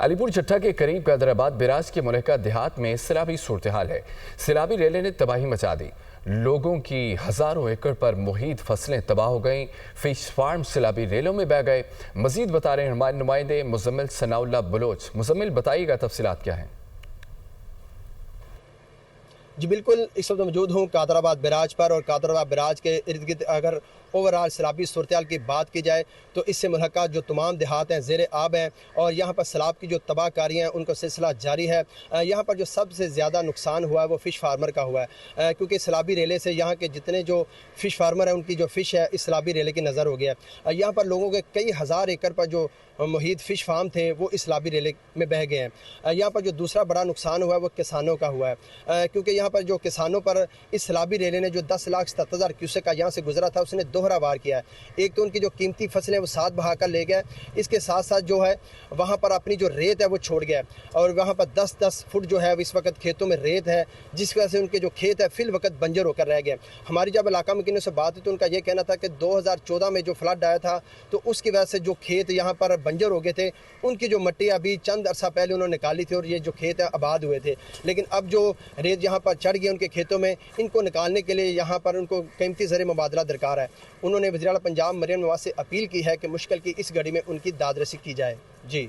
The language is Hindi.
अलीपुर चट्टा के करीब कादराबाद बिराज के मुनक्का देहात में सैलाबी सूरत हाल है। सैलाबी रेले ने तबाही मचा दी। लोगों की हजारों एकड़ पर मुहित फसलें तबाह हो गईं। फिश फार्म सैलाबी रेलों में बह गए। मजीद बता रहे हैं नुमाइंदे मुजम्मिल सनाउल्लाह बलोच। मुजम्मिल, बताइएगा तफसीलात क्या हैं? जी बिल्कुल, इस वक्त मौजूद हूँ कादराबाद बैराज पर, और कादराबाद बैराज के इर्द गिर्द अगर ओवरऑल सैलाबी सूरत हाल की बात की जाए तो इससे मुल्हका जो तमाम देहात हैं ज़ेर आब हैं, और यहाँ पर सैलाब की जो तबाहकारियाँ हैं उनका सिलसिला जारी है। यहाँ पर जो सबसे ज़्यादा नुकसान हुआ है वो फ़िश फार्मर का हुआ है, क्योंकि सैलाबी रेले से यहाँ के जितने जो फ़िश फार्मर हैं उनकी जो फ़िश है इस सैलाबी रेले की नज़र हो गया है। यहाँ पर लोगों के कई हज़ार एकड़ पर जो मुहित फ़िश फार्म थे वो इस सैलाबी रेले में बह गए हैं। यहाँ पर जो दूसरा बड़ा नुकसान हुआ है वो किसानों का हुआ है, क्योंकि यहाँ पर जो किसानों पर इस सैलाबी रेले ने जो 10,77,000 क्यूसेक का यहाँ से गुजरा था उसने दोहरा वार किया है। एक तो उनकी जो कीमती फसलें वो साथ बहा कर ले गए, इसके साथ साथ जो है वहाँ पर अपनी जो रेत है वो छोड़ गया, और वहाँ पर 10-10 फुट जो है इस वक्त खेतों में रेत है, जिस वजह से उनके जो खेत है फिल वक्त बंजर होकर रह गए। हमारी जब इलाका मकीनों से बात हुई तो उनका ये कहना था कि 2014 में जो फ्लड आया था तो उसकी वजह से जो खेत यहाँ पर बंजर हो गए थे, उनकी जो मिट्टी अभी चंद अरसा पहले उन्होंने निकाली थी और ये जो खेत है आबाद हुए थे। लेकिन अब जो रेत यहाँ पर चढ़ गई उनके खेतों में, इनको निकालने के लिए यहाँ पर उनको कीमती ज़र मुबादला दरकार है। उन्होंने वज़ीर आला पंजाब मरियम नवाज़ से अपील की है कि मुश्किल की इस घड़ी में उनकी दाद रसी की जाए। जी।